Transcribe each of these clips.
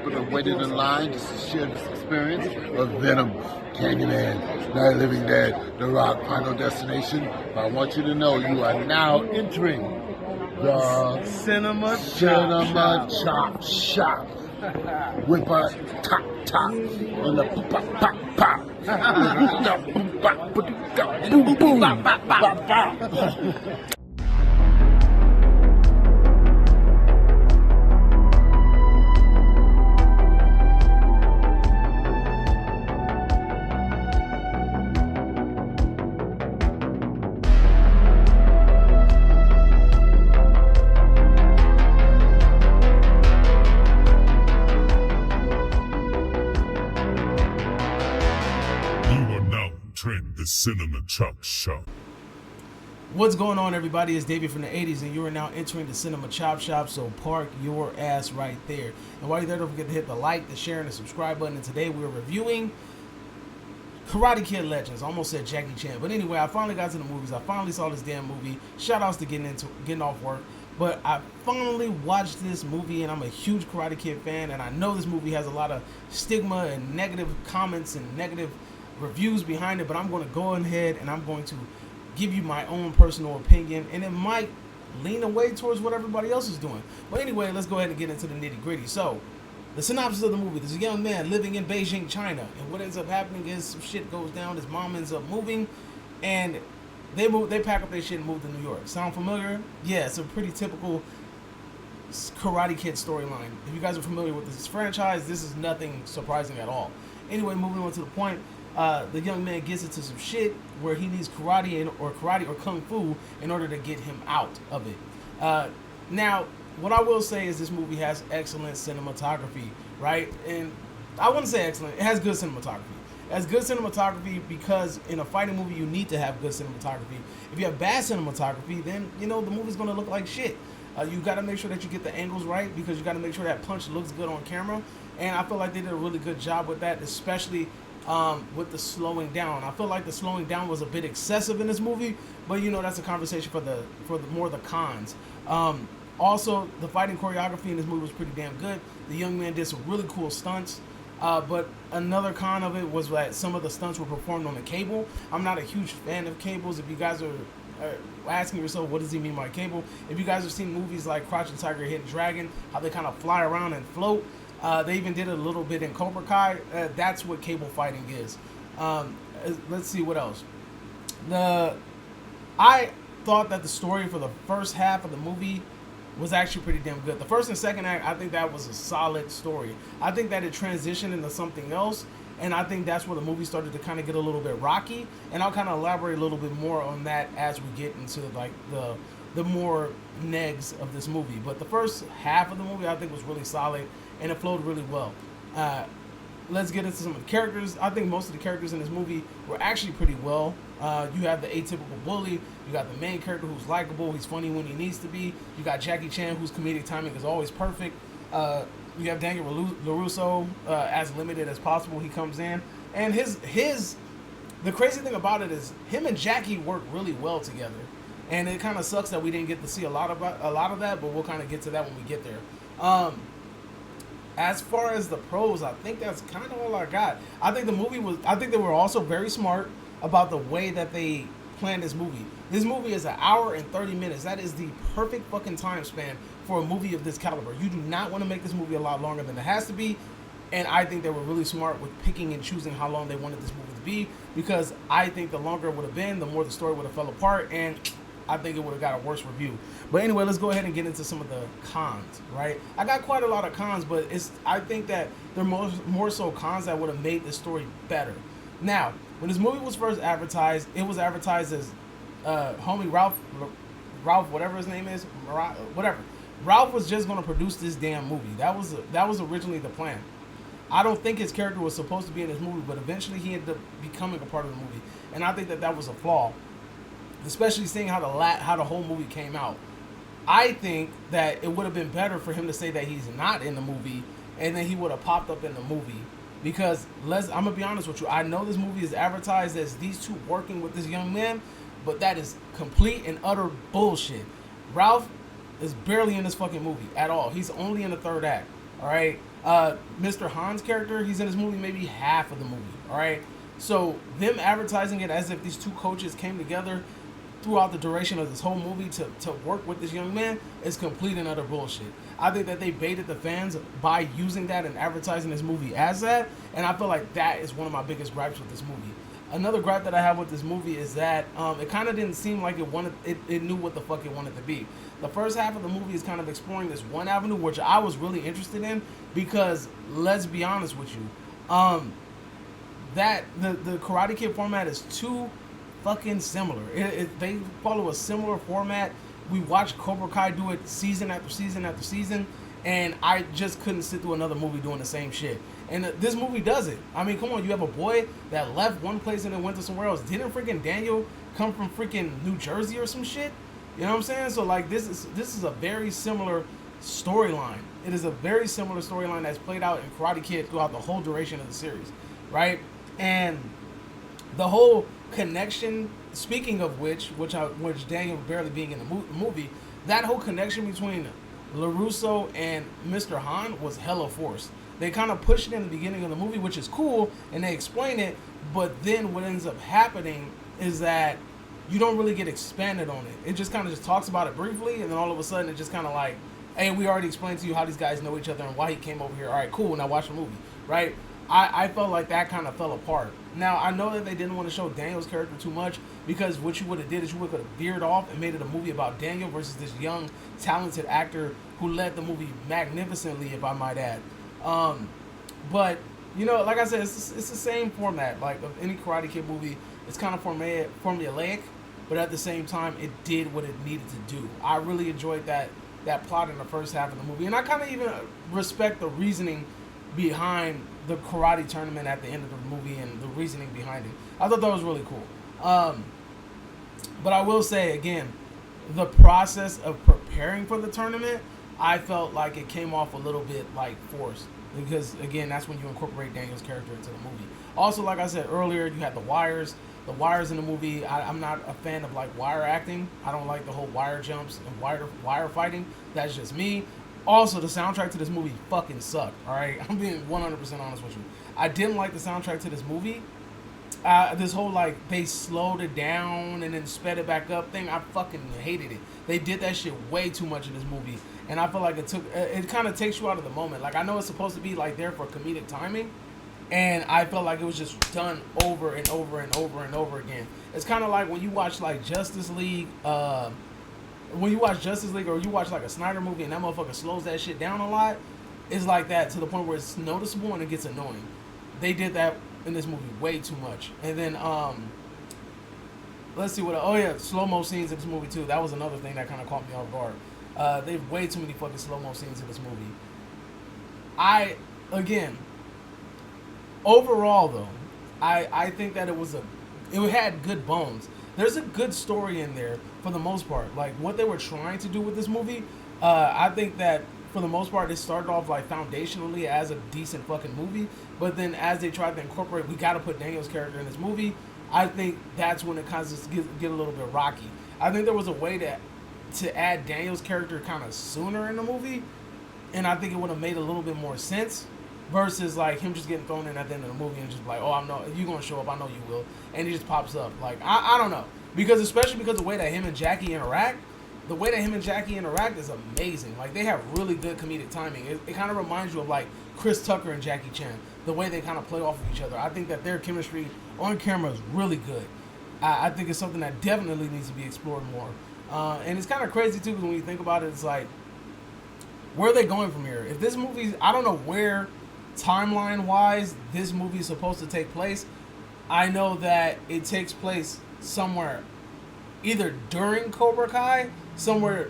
people that waited in line just to share this experience of Venom, Candyman, Night of the Living Dead, The Rock, Final Destination. But I want you to know you are now entering the Cinema Chop Shop with a top and the pop pop. Boom boom bop bop bop. The Cinema Chop Shop. What's going on, everybody? It's David from the 80s, and you are now entering the Cinema Chop Shop, so park your ass right there. And while you're there, don't forget to hit the like, the share, and the subscribe button. And today we're reviewing Karate Kid Legends. I almost said Jackie Chan. But anyway, I finally got to the movies. I finally saw this damn movie. Shout outs to getting off work. But I finally watched this movie, and I'm a huge Karate Kid fan, and I know this movie has a lot of stigma and negative comments and negative reviews behind it, but I'm going to go ahead and I'm going to give you my own personal opinion, and it might lean away towards what everybody else is doing. But anyway, let's go ahead and get into the nitty gritty. So, the synopsis of the movie: there's a young man living in Beijing, China, and what ends up happening is some shit goes down. His mom ends up moving, and they pack up their shit and move to New York. Sound familiar? Yeah, it's a pretty typical Karate Kid storyline. If you guys are familiar with this franchise, this is nothing surprising at all. Anyway, moving on to the point. The young man gets into some shit where he needs karate or kung fu in order to get him out of it. Now, what I will say is this movie has excellent cinematography, right? And I wouldn't say excellent. It has good cinematography. It has good cinematography because in a fighting movie, you need to have good cinematography. If you have bad cinematography, then, you know, the movie's going to look like shit. You got to make sure that you get the angles right because you got to make sure that punch looks good on camera. And I feel like they did a really good job with that, especially with the slowing down. I feel like the slowing down was a bit excessive in this movie, but you know that's a conversation for the more the cons. Also, the fighting choreography in this movie was pretty damn good. The young man did some really cool stunts, but another con of it was that some of the stunts were performed on the cable. I'm not a huge fan of cables. If you guys are asking yourself what does he mean by cable, if you guys have seen movies like Crouching Tiger, Hidden Dragon, how they kind of fly around and float. They even did a little bit in Cobra Kai. That's what cable fighting is. Let's see what else. I thought that the story for the first half of the movie was actually pretty damn good. The first and second act, I think that was a solid story. I think that it transitioned into something else, and I think that's where the movie started to kind of get a little bit rocky. And I'll kind of elaborate a little bit more on that as we get into like the more negs of this movie. But the first half of the movie I think was really solid, and it flowed really well. Let's get into some of the characters. I think most of the characters in this movie were actually pretty well. You have the atypical bully. You got the main character who's likable. He's funny when he needs to be. You got Jackie Chan, whose comedic timing is always perfect. You have Daniel LaRusso, as limited as possible. He comes in, and the crazy thing about it is him and Jackie work really well together. And it kind of sucks that we didn't get to see a lot of that, but we'll kind of get to that when we get there. As far as the pros, I think that's kind of all I got. I think they were also very smart about the way that they planned this movie. This movie is 1 hour and 30 minutes. That is the perfect fucking time span for a movie of this caliber. You do not want to make this movie a lot longer than it has to be. And I think they were really smart with picking and choosing how long they wanted this movie to be, because I think the longer it would have been, the more the story would have fell apart, and I think it would have got a worse review. But anyway, let's go ahead and get into some of the cons, right? I got quite a lot of cons, but I think that they're more so cons that would have made the story better. Now, when this movie was first advertised, it was advertised as homie Ralph, whatever his name is, whatever. Ralph was just going to produce this damn movie. That was originally the plan. I don't think his character was supposed to be in this movie, but eventually he ended up becoming a part of the movie, and I think that was a flaw, especially seeing how the whole movie came out. I think that it would have been better for him to say that he's not in the movie, and then he would have popped up in the movie. Because I'm gonna be honest with you, I know this movie is advertised as these two working with this young man, but that is complete and utter bullshit. Ralph is barely in this fucking movie at all. He's only in the third act. All right. Mr. Han's character, he's in this movie maybe half of the movie. All right, so them advertising it as if these two coaches came together throughout the duration of this whole movie to work with this young man is complete and utter bullshit. I think that they baited the fans by using that and advertising this movie as that, and I feel like that is one of my biggest gripes with this movie. Another gripe that I have with this movie is that it kind of didn't seem like it knew what the fuck it wanted to be. The first half of the movie is kind of exploring this one avenue, which I was really interested in because, let's be honest with you, that the Karate Kid format is too fucking similar. They follow a similar format. We watched Cobra Kai do it season after season after season, and I just couldn't sit through another movie doing the same shit. And this movie does it. I mean, come on, you have a boy that left one place and then went to somewhere else. Didn't freaking Daniel come from freaking New Jersey or some shit? You know what I'm saying? So like, this is a very similar storyline. It is a very similar storyline that's played out in Karate Kid throughout the whole duration of the series, right? And the whole connection, speaking of which Daniel barely being in the movie, that whole connection between LaRusso and Mr. Han was hella forced. They kind of push it in the beginning of the movie, which is cool, and they explain it, but then what ends up happening is that you don't really get expanded on it. It just kind of just talks about it briefly, and then all of a sudden it just kind of like, hey, we already explained to you how these guys know each other and why he came over here. All right, cool, now watch the movie, right? I felt like that kind of fell apart. Now, I know that they didn't want to show Daniel's character too much because what you would have did is you would have veered off and made it a movie about Daniel versus this young, talented actor who led the movie magnificently, if I might add. But, you know, like I said, it's the same format. Like, of any Karate Kid movie, it's kind of formulaic, but at the same time, it did what it needed to do. I really enjoyed that plot in the first half of the movie. And I kind of even respect the reasoning behind the karate tournament at the end of the movie and the reasoning behind it. I thought that was really cool. But I will say, again, the process of preparing for the tournament, I felt like it came off a little bit like forced. Because, again, that's when you incorporate Daniel's character into the movie. Also, like I said earlier, you had the wires. The wires in the movie, I'm not a fan of, like, wire acting. I don't like the whole wire jumps and wire fighting. That's just me. Also, the soundtrack to this movie fucking sucked, alright? I'm being 100% honest with you. I didn't like the soundtrack to this movie. This whole, like, they slowed it down and then sped it back up thing, I fucking hated it. They did that shit way too much in this movie. And I feel like it kind of takes you out of the moment. Like, I know it's supposed to be, like, there for comedic timing. And I felt like it was just done over and over and over and over again. It's kind of like when you watch, like, Justice League, or you watch like a Snyder movie and that motherfucker slows that shit down a lot, it's like that to the point where it's noticeable and it gets annoying. They did that in this movie way too much. And then let's see what slow-mo scenes in this movie too. That was another thing that kind of caught me off guard. They have way too many fucking slow-mo scenes in this movie. Overall though, I think that it had good bones. There's a good story in there for the most part. Like, what they were trying to do with this movie, I think that for the most part, it started off, like, foundationally as a decent fucking movie. But then as they tried to incorporate, we got to put Daniel's character in this movie, I think that's when it kind of just get a little bit rocky. I think there was a way to add Daniel's character kind of sooner in the movie, and I think it would have made a little bit more sense. Versus, like, him just getting thrown in at the end of the movie and just like, oh, you're going to show up, I know you will. And he just pops up. Like, I don't know. Especially because the way that him and Jackie interact is amazing. Like, they have really good comedic timing. It kind of reminds you of, like, Chris Tucker and Jackie Chan. The way they kind of play off of each other. I think that their chemistry on camera is really good. I think it's something that definitely needs to be explored more. And it's kind of crazy, too, because when you think about it, it's like, where are they going from here? If this movie, I don't know where timeline-wise this movie is supposed to take place. I know that it takes place somewhere either during Cobra Kai, somewhere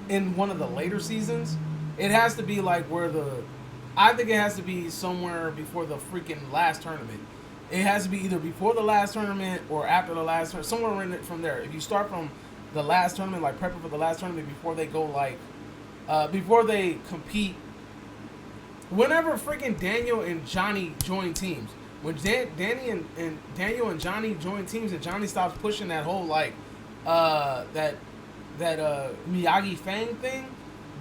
in one of the later seasons. It has to be like I think it has to be somewhere before the freaking last tournament. It has to be either before the last tournament or after the last tournament, somewhere in it from there. If you start from the last tournament, like prepping for the last tournament before they go before they compete. Whenever freaking Daniel and Johnny join teams, when Danny and Daniel and Johnny join teams and Johnny stops pushing that whole that Miyagi Fang thing,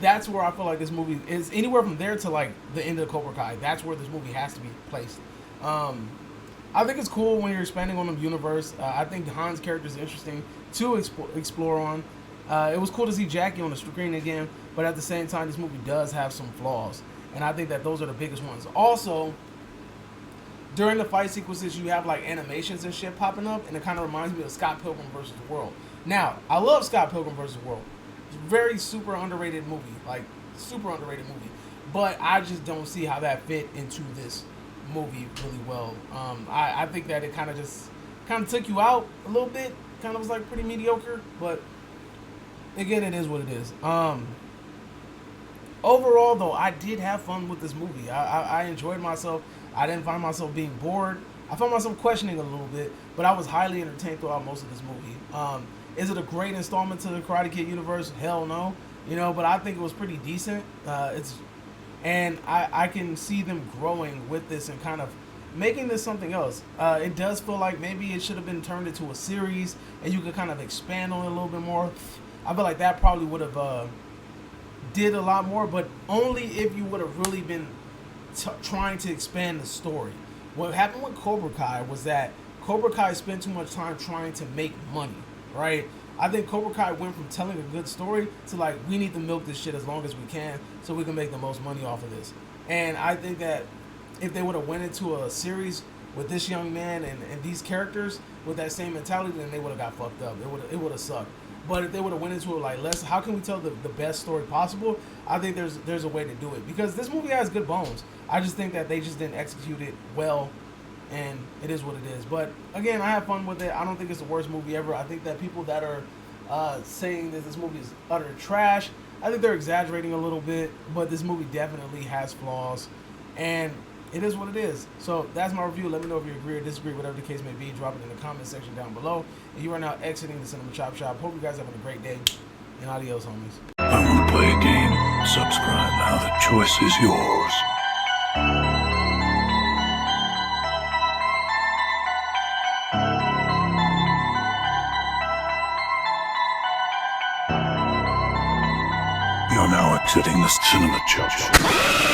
that's where I feel like this movie is anywhere from there to like the end of Cobra Kai. That's where this movie has to be placed. I think it's cool when you're expanding on the universe. I think Han's character is interesting to explore on. It was cool to see Jackie on the screen again, but at the same time, this movie does have some flaws, and I think that those are the biggest ones. Also, during the fight sequences, you have like animations and shit popping up, and it kind of reminds me of Scott Pilgrim vs. the World. Now, I love Scott Pilgrim vs. the World. It's a very super underrated movie, but I just don't see how that fit into this movie really well. I think that it kind of took you out a little bit. Kind of was like pretty mediocre, but again, it is what it is. Overall, though, I did have fun with this movie. I enjoyed myself. I didn't find myself being bored. I found myself questioning a little bit, but I was highly entertained throughout most of this movie. Is it a great installment to the Karate Kid universe? Hell no. But I think it was pretty decent. And I can see them growing with this and kind of making this something else. It does feel like maybe it should have been turned into a series and you could kind of expand on it a little bit more. I feel like that probably would have did a lot more, but only if you would have really been trying to expand the story. What happened with Cobra Kai was that Cobra Kai spent too much time trying to make money, right? I think Cobra Kai went from telling a good story to like, we need to milk this shit as long as we can so we can make the most money off of this. And I think that if they would have went into a series with this young man and these characters with that same mentality, then they would have got fucked up. It would have sucked. But if they would have went into it like, how can we tell the best story possible? I think there's a way to do it, because this movie has good bones. I just think that they just didn't execute it well, and it is what it is. But again, I have fun with it. I don't think it's the worst movie ever. I think that people that are saying that this movie is utter trash, I think they're exaggerating a little bit, but this movie definitely has flaws, and it is what it is. So that's my review. Let me know if you agree or disagree, whatever the case may be. Drop it in the comment section down below. And you are now exiting the Cinema Chop Shop. Hope you guys are having a great day, and adios, homies. I want to play a game. Subscribe now. The choice is yours. You're now exiting the Cinema Chop Shop.